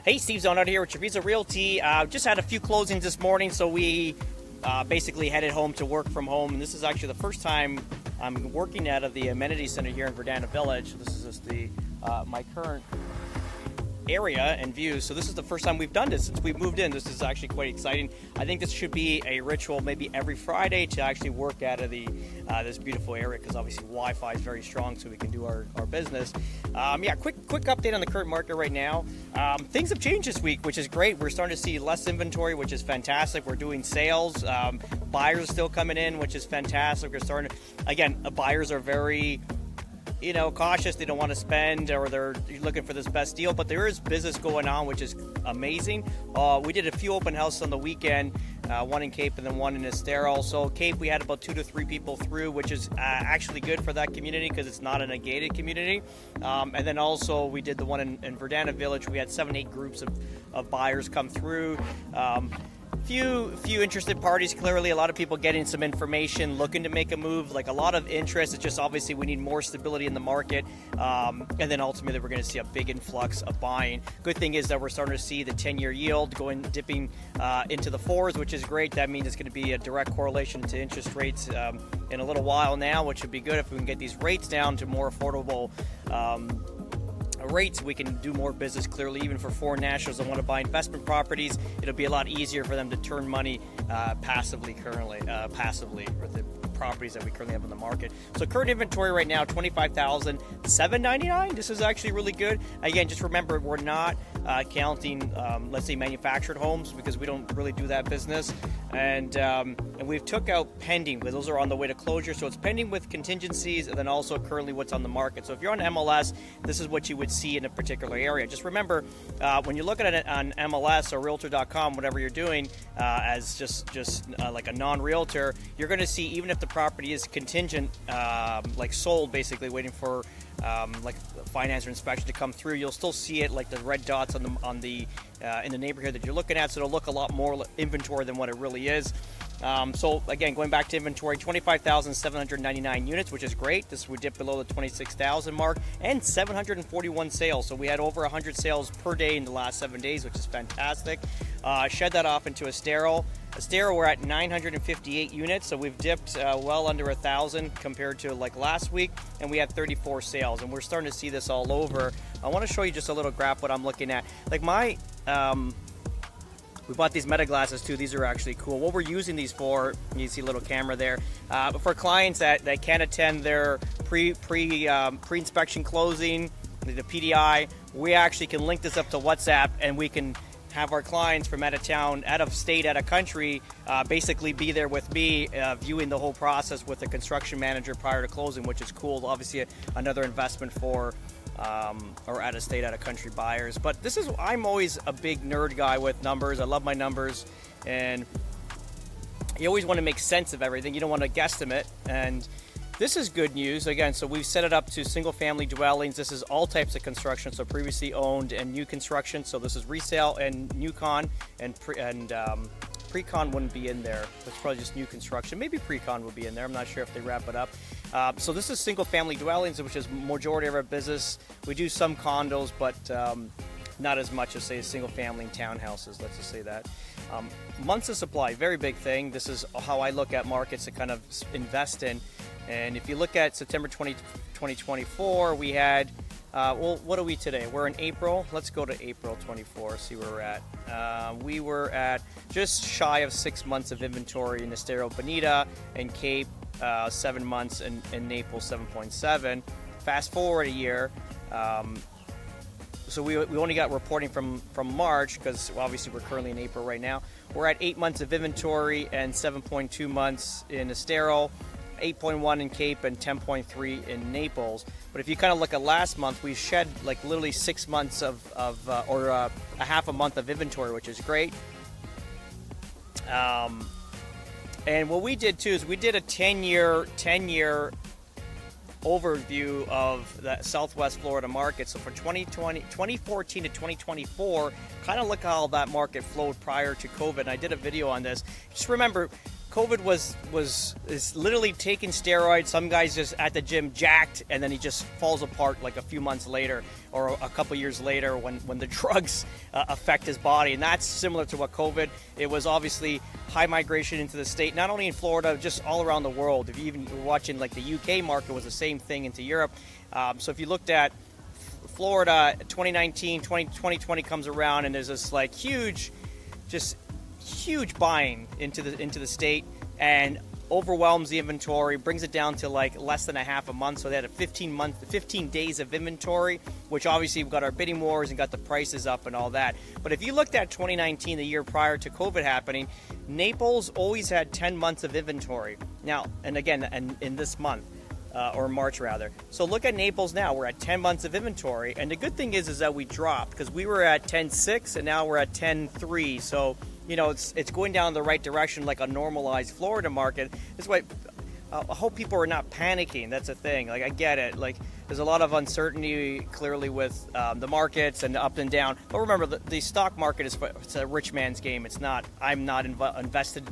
Hey, Steve Zonard here with Treviso Realty. Just had a few closings this morning, so we basically headed home to work from home. And this is actually the first time I'm working out of the Amenity Center here in Verdana Village. This is just my current area and views. So this is the first time we've done this since we moved in. This is actually quite exciting. I think this should be a ritual maybe every Friday to actually work out of this beautiful area, because obviously Wi-Fi is very strong, so we can do our business. Quick update on the current market right now. Things have changed this week, which is great. We're starting to see less inventory, which is fantastic. We're doing sales. Buyers are still coming in, which is fantastic. We're starting to, again, buyers are very cautious. They don't want to spend, or they're looking for this best deal, but there is business going on, which is amazing. We did a few open houses on the weekend, one in Cape and then one in Estero. So Cape, we had about 2 to 3 people through, which is actually good for that community because it's not in a gated community. And then also we did the one in Verdana Village. We had 7-8 groups of buyers come through. Few interested parties. Clearly a lot of people getting some information, looking to make a move, like a lot of interest. It's just obviously we need more stability in the market, and then ultimately we're going to see a big influx of buying. Good thing is that we're starting to see the 10-year yield dipping into the 4s, which is great. That means it's going to be a direct correlation to interest rates in a little while now, which would be good if we can get these rates down to more affordable rates. We can do more business. Clearly, even for foreign nationals that want to buy investment properties, it'll be a lot easier for them to turn money passively with the properties that we currently have on the market. So current inventory right now, $25,799. This is actually really good. Again, just remember, we're not counting let's say manufactured homes, because we don't really do that business. And we've took out pending, because those are on the way to closure. So it's pending with contingencies, and then also currently what's on the market. So if you're on MLS, this is what you would see in a particular area. Just remember, when you're looking at it on MLS or Realtor.com, whatever you're doing, as just like a non-realtor, you're going to see, even if the property is contingent, like sold, basically waiting for like finance or inspection to come through, you'll still see it like the red dots in the neighborhood that you're looking at. So it'll look a lot more inventory than what it really is. So again, going back to inventory, 25,799 units, which is great. This would dip below the 26,000 mark, and 741 sales. So we had over 100 sales per day in the last 7 days, which is fantastic. Shed that off into Estero. Estero, we're at 958 units, so we've dipped well under 1,000 compared to like last week, and we had 34 sales, and we're starting to see this all over. I want to show you just a little graph what I'm looking at. Like we bought these meta glasses too. These are actually cool. What we're using these for, you see a little camera there, but for clients that can't attend their pre-inspection closing, the PDI, we actually can link this up to WhatsApp, and we can have our clients from out of town, out of state, out of country, basically be there with me, viewing the whole process with the construction manager prior to closing, which is cool. Obviously another investment for or out of state, out of country buyers. But I'm always a big nerd guy with numbers. I love my numbers, and you always want to make sense of everything. You don't want to guesstimate, and this is good news. Again, so we've set it up to single family dwellings. This is all types of construction, so previously owned and new construction. So this is resale and new con, and pre-con wouldn't be in there. It's probably just new construction. Maybe pre-con will be in there. I'm not sure if they wrap it up. So this is single family dwellings, which is majority of our business. We do some condos, but not as much as, say, single family townhouses, let's just say that. Months of supply, very big thing. This is how I look at markets to kind of invest in. And if you look at September 2024, we had, what are we today? We're in April. Let's go to April 24, see where we're at. We were at just shy of 6 months of inventory in Estero, Bonita, and Cape, 7 months, and Naples, 7.7. Fast forward a year. So we only got reporting from March, because obviously we're currently in April right now. We're at 8 months of inventory and 7.2 months in Estero, 8.1 in Cape, and 10.3 in Naples. But if you kind of look at last month, we shed like literally 6 months or a half a month of inventory, which is great. And what we did too is we did a 10-year overview of the Southwest Florida market. So for 2014 to 2024, kind of look how that market flowed prior to COVID. And I did a video on this. Just remember, COVID is literally taking steroids. Some guys just at the gym jacked, and then he just falls apart like a few months later or a couple years later when the drugs affect his body. And that's similar to what COVID. It was obviously high migration into the state, not only in Florida, just all around the world. If you even were watching, like the UK market was the same thing into Europe. So if you looked at Florida, 2019, 2020 comes around, and there's this like huge buying into the state, and overwhelms the inventory, brings it down to like less than a half a month. So they had a 15 days of inventory, which obviously we've got our bidding wars and got the prices up and all that. But if you looked at 2019, the year prior to COVID happening, Naples always had 10 months of inventory. Now, and again, and in this month, or March rather. So look at Naples now. We're at 10 months of inventory, and the good thing is that we dropped, because we were at 10.6 and now we're at 10.3. So it's going down the right direction, like a normalized Florida market. That's why I hope people are not panicking. That's the thing. Like, I get it. Like, there's a lot of uncertainty clearly with the markets and up and down. But remember, the stock market it's a rich man's game. It's not. I'm not invested.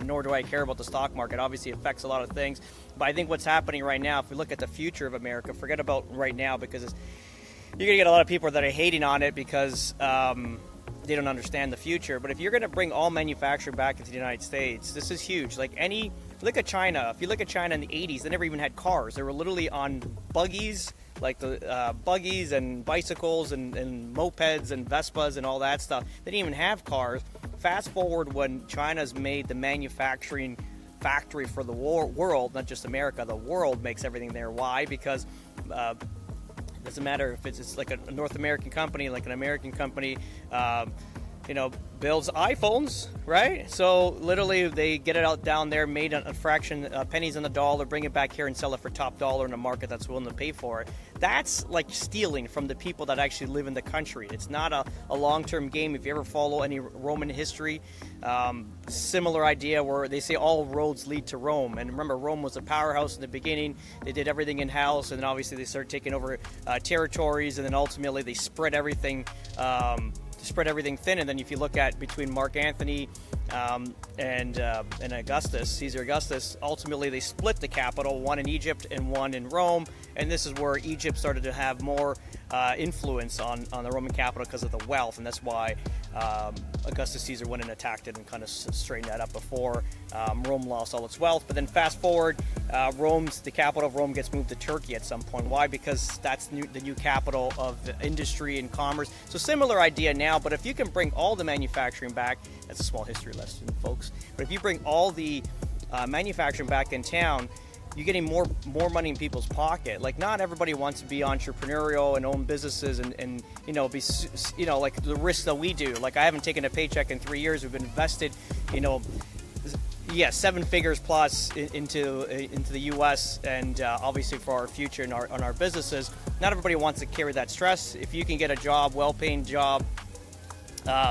Nor do I care about the stock market. Obviously, it affects a lot of things. But I think what's happening right now, if we look at the future of America, forget about right now, because you're going to get a lot of people that are hating on it because they don't understand the future. But if you're going to bring all manufacturing back into the United States, this is huge. Like look at China. If you look at China in the 80s, they never even had cars. They were literally on buggies, like the buggies and bicycles and mopeds and Vespas and all that stuff. They didn't even have cars. Fast forward when China's made the manufacturing factory for the world, not just America, the world makes everything there. Why? Because it doesn't matter if it's like a North American company, like an American company, builds iPhones, right? So literally they get it out down there, made a fraction, pennies on the dollar, bring it back here and sell it for top dollar in a market that's willing to pay for it. That's like stealing from the people that actually live in the country. It's not a long-term game. If you ever follow any Roman history, similar idea where they say all roads lead to Rome. And remember, Rome was a powerhouse in the beginning. They did everything in-house, and then obviously they started taking over territories, and then ultimately they spread everything thin. And then if you look at between Mark Antony and Augustus, Caesar Augustus, ultimately they split the capital, one in Egypt and one in Rome. And this is where Egypt started to have more influence on the Roman capital because of the wealth, and that's why Augustus Caesar went and attacked it and kind of straightened that up before Rome lost all its wealth. But then fast forward, the capital of Rome gets moved to Turkey at some point. Why? Because that's the new capital of industry and commerce. So similar idea now, but if you can bring all the manufacturing back, that's a small history lesson, folks. But if you bring all the manufacturing back in town, you're getting more money in people's pocket. Like, not everybody wants to be entrepreneurial and own businesses and be like the risks that we do. Like, I haven't taken a paycheck in 3 years. We've been invested, 7 figures plus into the U.S. and obviously for our future and on our businesses. Not everybody wants to carry that stress. If you can get a job, well-paying job,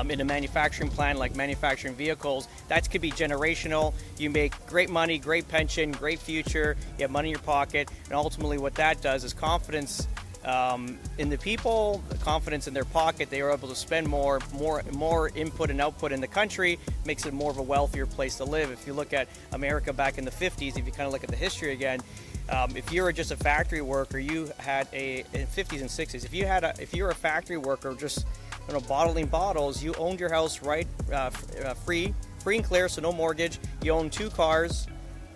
in a manufacturing plant, like manufacturing vehicles, that could be generational. You make great money, great pension, great future, you have money in your pocket, and ultimately what that does is confidence in the people, confidence in their pocket. They are able to spend more input and output in the country, makes it more of a wealthier place to live. If you look at America back in the 50s, if you kind of look at the history again, if you were just a factory worker, you had in 50s and 60s, if you were a factory worker just bottling bottles, you owned your house free and clear, so no mortgage. You owned 2 cars,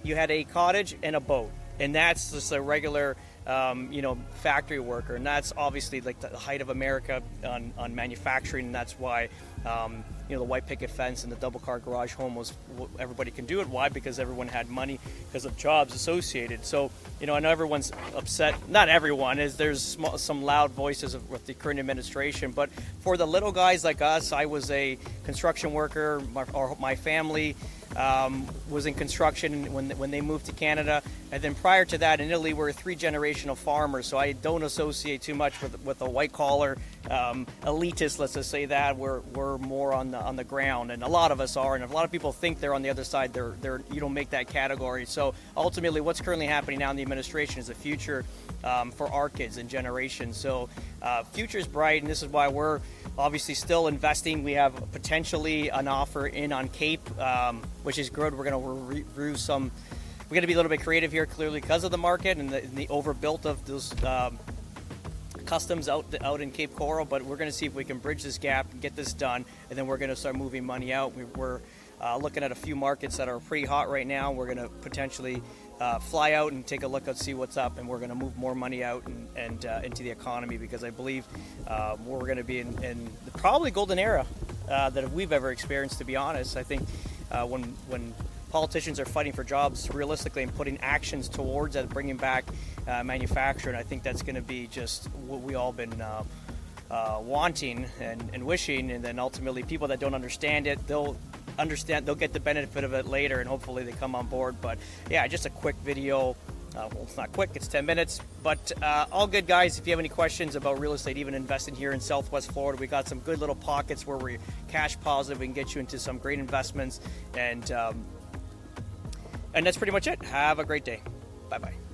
you had a cottage and a boat, and that's just a regular factory worker. And that's obviously like the height of America on manufacturing, and that's why the white picket fence and the double car garage home was everybody can do it. Why? Because everyone had money because of jobs associated. So I know everyone's upset. Not everyone is. There's some loud voices with the current administration, but for the little guys like us, I was a construction worker. My family was in construction when they moved to Canada, and then prior to that in Italy, we're 3 generational farmers. So I don't associate too much with a white collar elitist. Let's just say that we're more on the ground, and a lot of us are, and a lot of people think they're on the other side. They're you don't make that category. So ultimately, what's currently happening now in the administration is the future for our kids and generations. So future's bright, and this is why we're obviously still investing. We have potentially an offer in on Cape, which is good. We're going to review some. We're going to be a little bit creative here, clearly because of the market and the overbuilt of those customs out in Cape Coral. But we're going to see if we can bridge this gap and get this done, and then we're going to start moving money out. We're looking at a few markets that are pretty hot right now. We're going to potentially fly out and take a look and see what's up, and we're going to move more money out and into the economy, because I believe we're going to be in the probably golden era that we've ever experienced, to be honest. I think when politicians are fighting for jobs realistically and putting actions towards that, bringing back manufacturing, I think that's going to be just what we all been wanting and wishing. And then ultimately people that don't understand it, they'll get the benefit of it later, and hopefully they come on board. But yeah, just a quick video. Well, it's not quick, it's 10 minutes, but all good, guys. If you have any questions about real estate, even investing here in Southwest Florida, we got some good little pockets where we're cash positive. We can get you into some great investments, and that's pretty much it. Have a great day. Bye-bye.